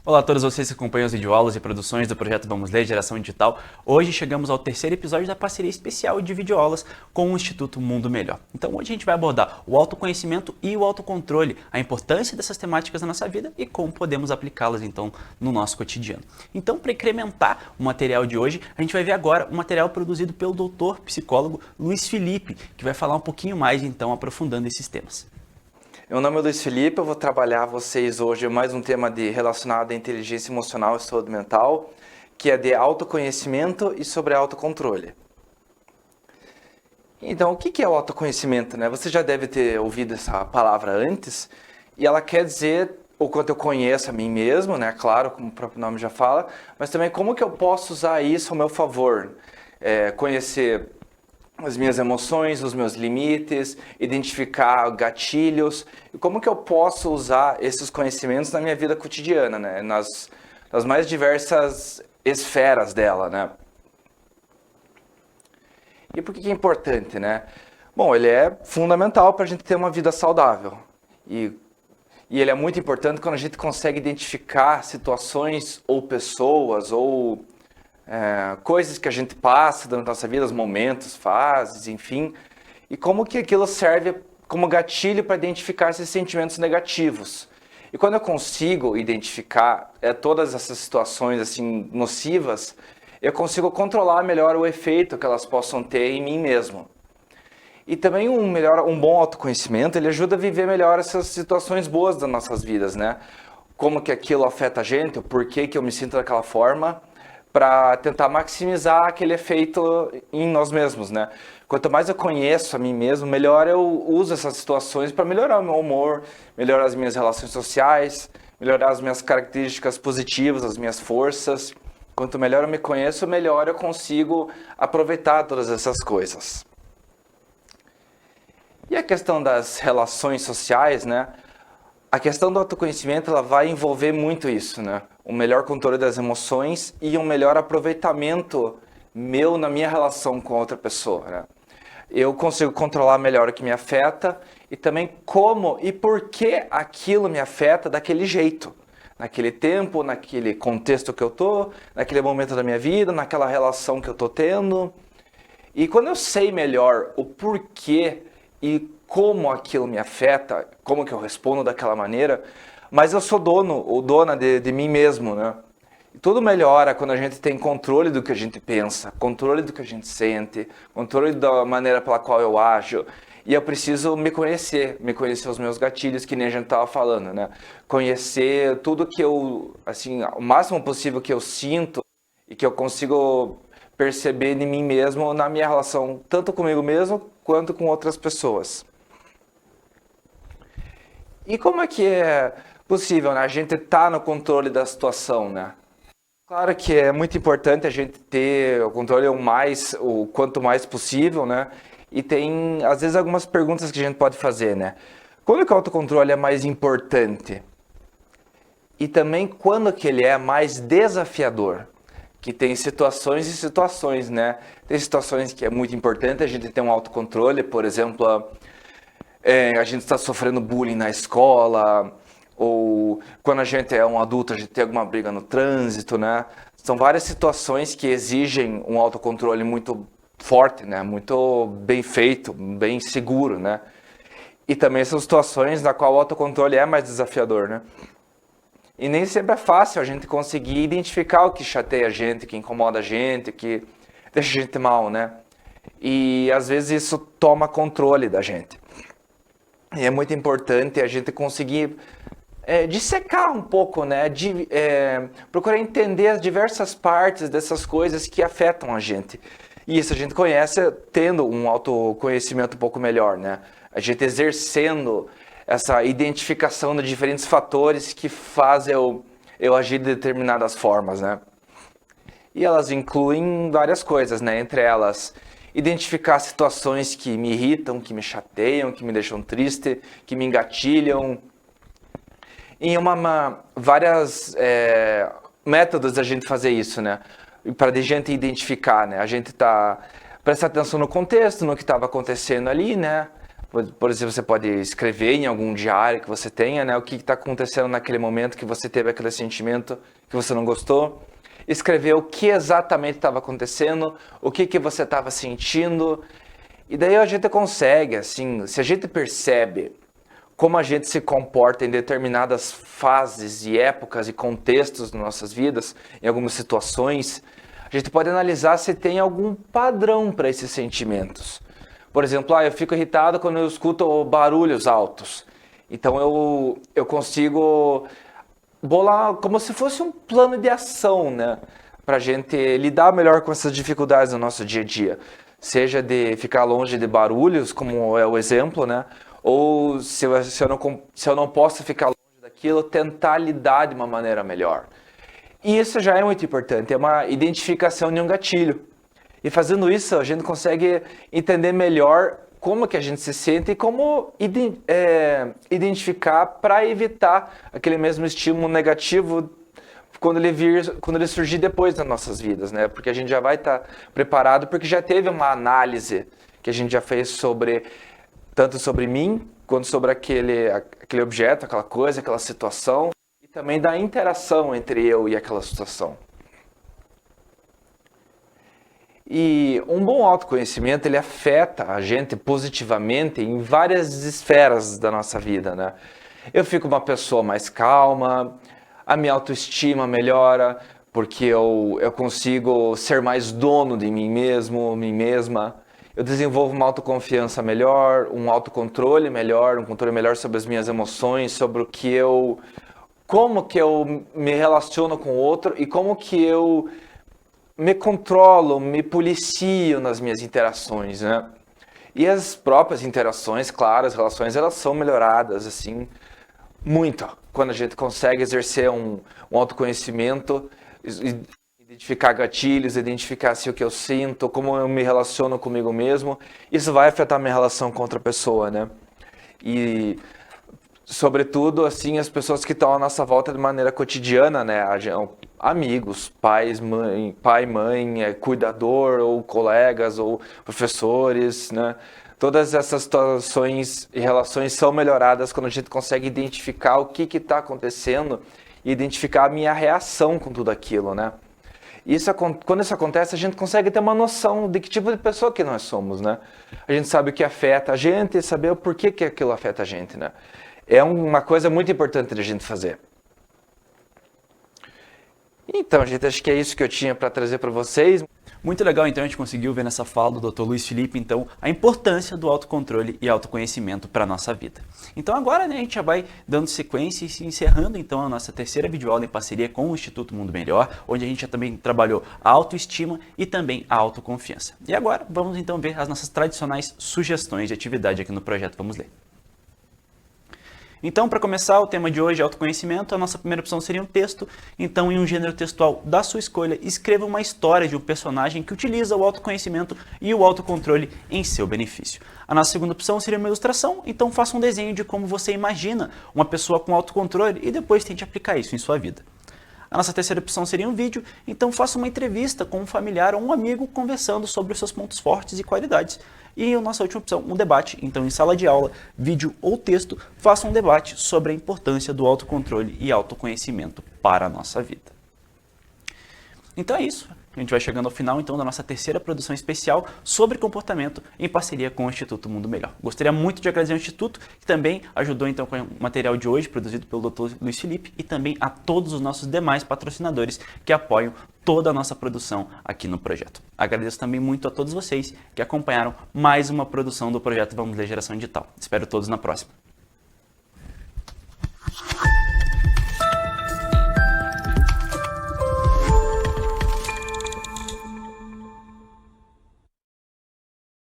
Olá a todos vocês que acompanham as videoaulas e produções do projeto Vamos Ler Geração Digital. Hoje chegamos ao terceiro episódio da parceria especial de videoaulas com o Instituto Mundo Melhor. Então hoje a gente vai abordar o autoconhecimento e o autocontrole, a importância dessas temáticas na nossa vida e como podemos aplicá-las então no nosso cotidiano. Então, para incrementar o material de hoje, a gente vai ver agora um material produzido pelo doutor psicólogo Luiz Felipe, que vai falar um pouquinho mais então aprofundando esses temas. Meu nome é Luiz Felipe, eu vou trabalhar a vocês hoje mais um tema relacionado à inteligência emocional e saúde mental, que é de autoconhecimento e sobre autocontrole. Então, o que é o autoconhecimento, né? Você já deve ter ouvido essa palavra antes, e ela quer dizer o quanto eu conheço a mim mesmo, né? Claro, como o próprio nome já fala, mas também como que eu posso usar isso ao meu favor. Conhecer as minhas emoções, os meus limites, identificar gatilhos e como que eu posso usar esses conhecimentos na minha vida cotidiana, né? Nas mais diversas esferas dela, né? E por que é importante, né? Bom, ele é fundamental para a gente ter uma vida saudável e ele é muito importante quando a gente consegue identificar situações ou pessoas ou coisas que a gente passa durante a nossa vida, os momentos, fases, enfim, e como que aquilo serve como gatilho para identificar esses sentimentos negativos. E quando eu consigo identificar todas essas situações assim nocivas, eu consigo controlar melhor o efeito que elas possam ter em mim mesmo. E também um bom autoconhecimento, ele ajuda a viver melhor essas situações boas das nossas vidas, né? Como que aquilo afeta a gente, o porquê que eu me sinto daquela forma, para tentar maximizar aquele efeito em nós mesmos, né? Quanto mais eu conheço a mim mesmo, melhor eu uso essas situações para melhorar o meu humor, melhorar as minhas relações sociais, melhorar as minhas características positivas, as minhas forças. Quanto melhor eu me conheço, melhor eu consigo aproveitar todas essas coisas. E a questão das relações sociais, né? A questão do autoconhecimento, ela vai envolver muito isso, né? Um melhor controle das emoções e um melhor aproveitamento meu na minha relação com outra pessoa, né? Eu consigo controlar melhor o que me afeta e também como e por que aquilo me afeta daquele jeito. Naquele tempo, naquele contexto que eu tô, naquele momento da minha vida, naquela relação que eu tô tendo. E quando eu sei melhor o porquê e como aquilo me afeta, como que eu respondo daquela maneira, mas eu sou dono ou dona de mim mesmo, né? E tudo melhora quando a gente tem controle do que a gente pensa, controle do que a gente sente, controle da maneira pela qual eu ajo. E eu preciso me conhecer os meus gatilhos, que nem a gente estava falando, né? Conhecer tudo que eu, assim, o máximo possível que eu sinto e que eu consigo perceber de mim mesmo na minha relação, tanto comigo mesmo quanto com outras pessoas. E como é que é possível, né, a gente estar no controle da situação, né? Claro que é muito importante a gente ter o controle o quanto mais possível, né? E tem, às vezes, algumas perguntas que a gente pode fazer, né? Quando que o autocontrole é mais importante? E também quando que ele é mais desafiador? Que tem situações e situações, né? Tem situações que é muito importante a gente ter um autocontrole, por exemplo, a gente está sofrendo bullying na escola, ou quando a gente é um adulto, a gente tem alguma briga no trânsito, né? São várias situações que exigem um autocontrole muito forte, né? Muito bem feito, bem seguro, né? E também são situações na qual o autocontrole é mais desafiador, né? E nem sempre é fácil a gente conseguir identificar o que chateia a gente, o que incomoda a gente, o que deixa a gente mal, né? E às vezes isso toma controle da gente. E é muito importante a gente conseguir dissecar um pouco, né? Procurar entender as diversas partes dessas coisas que afetam a gente. E isso a gente conhece tendo um autoconhecimento um pouco melhor, né? A gente exercendo essa identificação de diferentes fatores que fazem eu agir de determinadas formas, né? E elas incluem várias coisas, né? Entre elas, identificar situações que me irritam, que me chateiam, que me deixam triste, que me engatilham. Em várias métodos da gente fazer isso, né? Para a gente identificar, né? A gente prestar atenção no contexto, no que estava acontecendo ali, né? Por exemplo, você pode escrever em algum diário que você tenha, né, o que está acontecendo naquele momento que você teve aquele sentimento que você não gostou. Escrever o que exatamente estava acontecendo, o que você estava sentindo. E daí a gente consegue, assim, se a gente percebe como a gente se comporta em determinadas fases e épocas e contextos das nossas vidas, em algumas situações, a gente pode analisar se tem algum padrão para esses sentimentos. Por exemplo, eu fico irritado quando eu escuto barulhos altos. Então eu consigo bolar como se fosse um plano de ação, né? Para a gente lidar melhor com essas dificuldades no nosso dia a dia. Seja de ficar longe de barulhos, como é o exemplo, né? Ou se eu não posso ficar longe daquilo, tentar lidar de uma maneira melhor. E isso já é muito importante, é uma identificação de um gatilho. E fazendo isso, a gente consegue entender melhor como que a gente se sente e como identificar para evitar aquele mesmo estímulo negativo quando ele surgir depois das nossas vidas, né? Porque a gente já vai estar preparado, porque já teve uma análise que a gente já fez tanto sobre mim, quanto sobre aquele objeto, aquela coisa, aquela situação, e também da interação entre eu e aquela situação. E um bom autoconhecimento, ele afeta a gente positivamente em várias esferas da nossa vida, né? Eu fico uma pessoa mais calma, a minha autoestima melhora, porque eu consigo ser mais dono de mim mesmo, mim mesma. Eu desenvolvo uma autoconfiança melhor, um autocontrole melhor, um controle melhor sobre as minhas emoções, sobre como que eu me relaciono com o outro e como que eu me controlo, me policio nas minhas interações, né? E as próprias interações, claro, as relações, elas são melhoradas, assim, muito. Quando a gente consegue exercer um autoconhecimento, identificar gatilhos, identificar assim, o que eu sinto, como eu me relaciono comigo mesmo, isso vai afetar minha relação com outra pessoa, né? E, sobretudo, assim, as pessoas que estão à nossa volta de maneira cotidiana, né? Amigos, pai, mãe, cuidador, ou colegas, ou professores, né? Todas essas situações e relações são melhoradas quando a gente consegue identificar o que está acontecendo e identificar a minha reação com tudo aquilo, né? Quando isso acontece, a gente consegue ter uma noção de que tipo de pessoa que nós somos, né? A gente sabe o que afeta a gente e saber o porquê que aquilo afeta a gente, né? É uma coisa muito importante de a gente fazer. Então, gente, acho que é isso que eu tinha para trazer para vocês. Muito legal, então, a gente conseguiu ver nessa fala do Dr. Luiz Felipe, então, a importância do autocontrole e autoconhecimento para a nossa vida. Então, agora, né, a gente já vai dando sequência e se encerrando, então, a nossa terceira videoaula em parceria com o Instituto Mundo Melhor, onde a gente já também trabalhou a autoestima e também a autoconfiança. E agora, vamos, então, ver as nossas tradicionais sugestões de atividade aqui no projeto Vamos Ler. Então, para começar, o tema de hoje é autoconhecimento. A nossa primeira opção seria um texto. Então, em um gênero textual da sua escolha, escreva uma história de um personagem que utiliza o autoconhecimento e o autocontrole em seu benefício. A nossa segunda opção seria uma ilustração. Então, faça um desenho de como você imagina uma pessoa com autocontrole e depois tente aplicar isso em sua vida. A nossa terceira opção seria um vídeo, então faça uma entrevista com um familiar ou um amigo conversando sobre os seus pontos fortes e qualidades. E a nossa última opção, um debate, então em sala de aula, vídeo ou texto, faça um debate sobre a importância do autocontrole e autoconhecimento para a nossa vida. Então é isso. A gente vai chegando ao final, então, da nossa terceira produção especial sobre comportamento em parceria com o Instituto Mundo Melhor. Gostaria muito de agradecer ao Instituto, que também ajudou, então, com o material de hoje, produzido pelo Dr. Luiz Felipe, e também a todos os nossos demais patrocinadores que apoiam toda a nossa produção aqui no projeto. Agradeço também muito a todos vocês que acompanharam mais uma produção do projeto Vamos Ler Geração Digital. Espero todos na próxima.